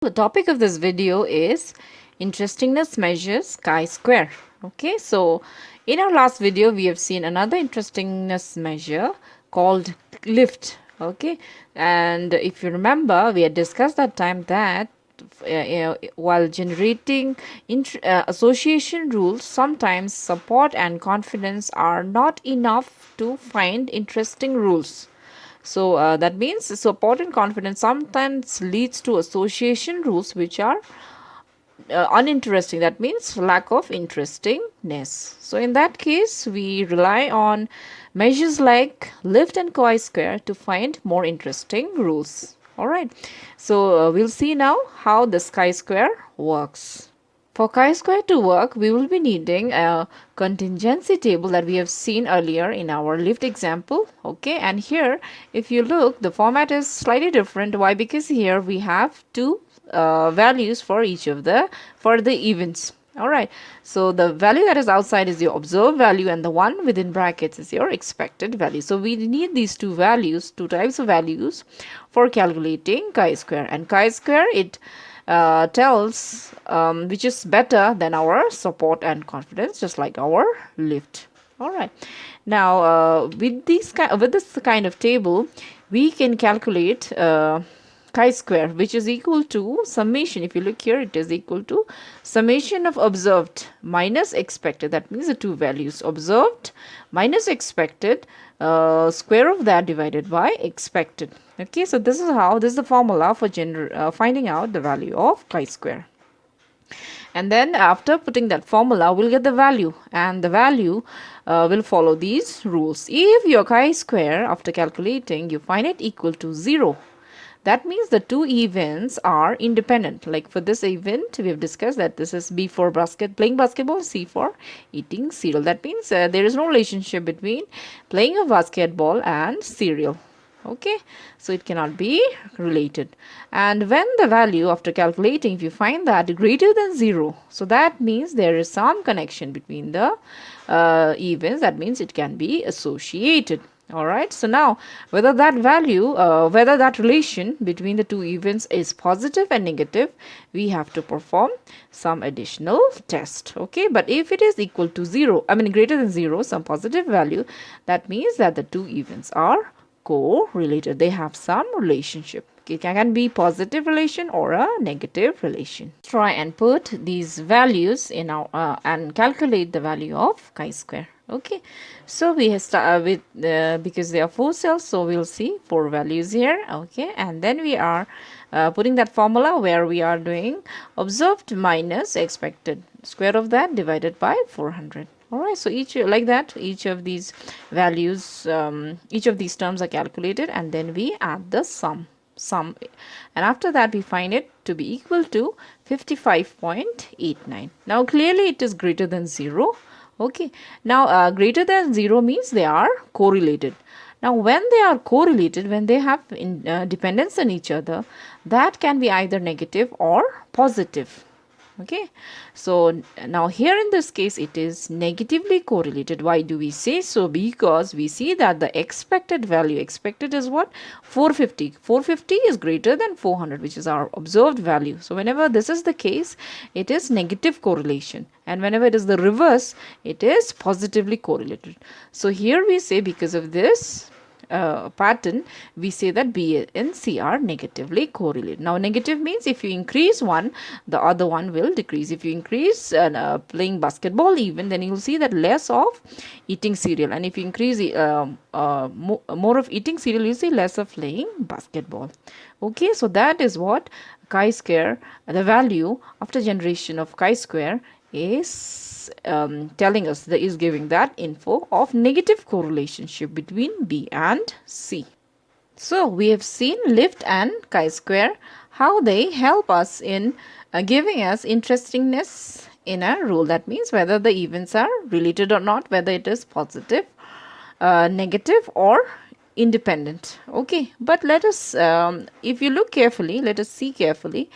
The topic of this video is interestingness measures chi-square. Okay, so in our last video we have seen another interestingness measure called lift. Okay, and if you remember, we had discussed that time that while generating association rules, sometimes support and confidence are not enough to find interesting rules. So that means support and confidence sometimes leads to association rules which are uninteresting. That means lack of interestingness. So in that case, we rely on measures like lift and chi-square to find more interesting rules. All right. So we'll see now how this chi-square works. For chi-square to work, we will be needing a contingency table that we have seen earlier in our lift example. Okay, and here, if you look, the format is slightly different. Why? Because here we have two values for each of the events. All right, so the value that is outside is your observed value, and the one within brackets is your expected value. So we need these two values, two types of values for calculating chi-square. And chi-square, it tells which is better than our support and confidence, just like our lift. All right, now with this kind of table, we can calculate chi-square, which is equal to summation. If you look here, it is equal to summation of observed minus expected. That means the two values, observed minus expected, square of that divided by expected. Okay, so this is the formula for finding out the value of chi-square. And then after putting that formula, we'll get the value, and the value will follow these rules. If your chi-square, after calculating, you find it equal to 0, that means the two events are independent. Like for this event, we have discussed that this is B for playing basketball, C for eating cereal. That means there is no relationship between playing of basketball and cereal. Okay, so it cannot be related. And when the value after calculating, if you find that greater than 0, so that means there is some connection between the events. That means it can be associated. All right, so now whether that value, whether that relation between the two events is positive and negative, we have to perform some additional test. Okay, but if it is equal to 0, I mean greater than 0, some positive value, that means that the two events are correlated. They have some relationship. It can be positive relation or a negative relation. Try and put these values in our and calculate the value of chi-square. Okay, so we have start with because there are 4 cells, so we'll see 4 values here. Okay, and then we are putting that formula where we are doing observed minus expected, square of that divided by 400. All right, so each like that, each of these values, each of these terms are calculated, and then we add the sum, and after that we find it to be equal to 55.89. Now clearly it is greater than 0. Okay, now greater than 0 means they are correlated. Now when they are correlated, when they have dependence on each other, that can be either negative or positive. Okay, so now here in this case it is negatively correlated. Why do we say so? Because we see that the expected value, expected is what? 450. 450 is greater than 400, which is our observed value. So whenever this is the case, it is negative correlation, and whenever it is the reverse, it is positively correlated. So here we say because of this pattern, we say that B and C are negatively correlated. Now negative means if you increase one, the other one will decrease. If you increase playing basketball even, then you will see that less of eating cereal, and if you increase more of eating cereal, you see less of playing basketball. Okay, so that is what chi-square, the value after generation of chi-square is telling us, that is giving that info of negative correlation between B and C. So we have seen lift and chi-square, how they help us in giving us interestingness in a rule. That means whether the events are related or not, whether it is positive, negative or independent. Okay, but let us if you look carefully, let us see carefully,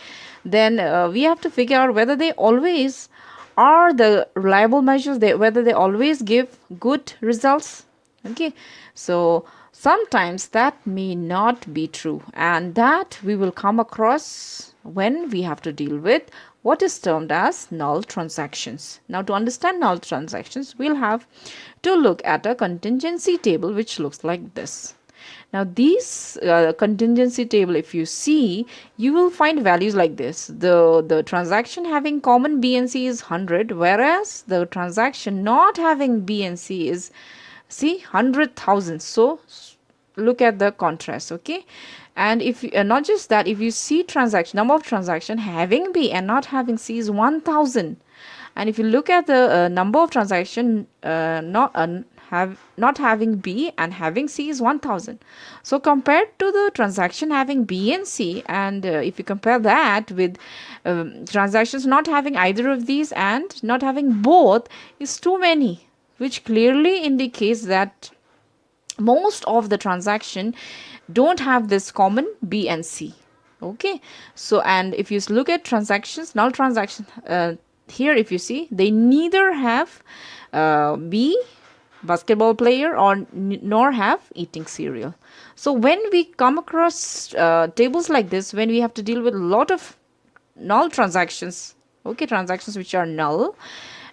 then we have to figure out whether they always are the reliable measures, whether they always give good results. Okay, so Sometimes that may not be true, and that we will come across when we have to deal with what is termed as null transactions. Now, to understand null transactions, we'll have to look at a contingency table which looks like this. Now, these contingency table, if you see, you will find values like this. The transaction having common B and C is 100, whereas the transaction not having B and C is, see, 100,000. So look at the contrast, okay? And if not just that, if you see transaction number of transaction having B and not having C is 1,000, and if you look at the number of transaction not having B and having C is 1,000. So compared to the transaction having B and C, and if you compare that with transactions not having either of these and not having both, is too many, which clearly indicates that most of the transaction don't have this common B and C. Okay, so and if you look at transactions, null transactions, here if you see, they neither have B, basketball player, or nor have eating cereal. So when we come across tables like this, when we have to deal with a lot of null transactions, okay, transactions which are null,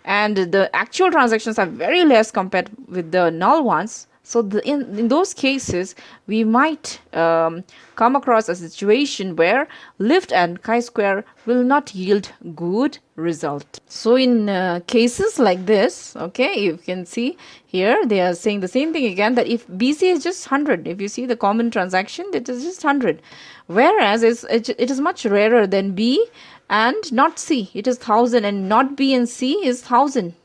and the actual transactions are very less compared with the null ones. So in those cases, we might come across a situation where lift and chi-square will not yield good result. So in cases like this, okay, you can see here they are saying the same thing again, that if BC is just 100, if you see the common transaction, it is just 100, whereas it is much rarer than B and not C, it is 1,000, and not B and C is 1,000.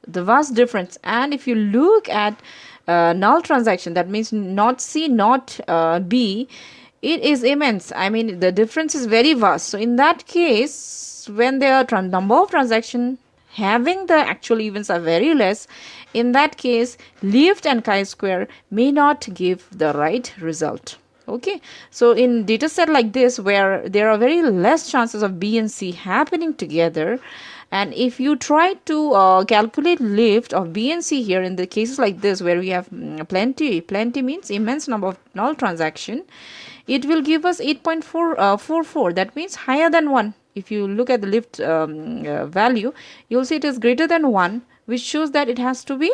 The vast difference. And if you look at null transaction, that means not C, not B, it is immense. I mean, the difference is very vast. So in that case, when the number of transaction having the actual events are very less, in that case, lift and chi-square may not give the right result. Okay, so in data set like this, where there are very less chances of B and C happening together, and if you try to calculate lift of B and C here in the cases like this, where we have plenty means immense number of null transaction, it will give us 8.44. That means higher than 1. If you look at the lift value, you'll see it is greater than 1, which shows that it has to be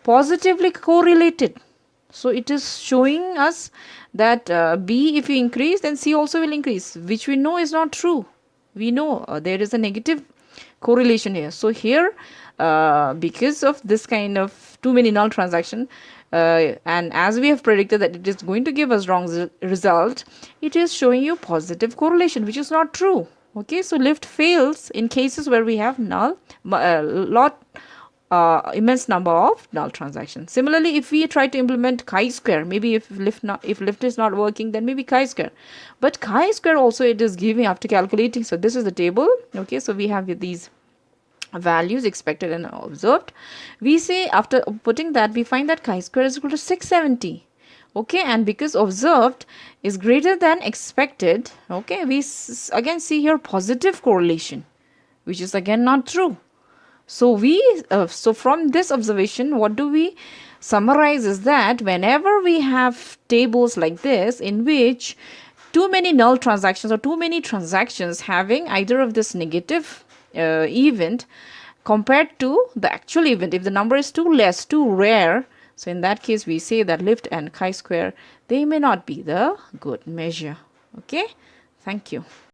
positively correlated. So it is showing us that B, if you increase, then C also will increase, which we know is not true. We know there is a negative correlation here. So here, because of this kind of too many null transaction, and as we have predicted that it is going to give us wrong result, it is showing you positive correlation, which is not true. Okay, so lift fails in cases where we have null immense number of null transactions. Similarly, if we try to implement chi-square, maybe if lift is not working, then maybe chi-square. But chi-square also it is giving after calculating. So this is the table. Okay, so we have these values expected and observed. We say after putting that, we find that chi-square is equal to 670. Okay, and because observed is greater than expected, okay, we again see here positive correlation, which is again not true. So so from this observation, what do we summarize is that whenever we have tables like this in which too many null transactions or too many transactions having either of this negative event compared to the actual event, if the number is too less, too rare, so in that case we say that lift and chi-square, they may not be the good measure. Okay, thank you.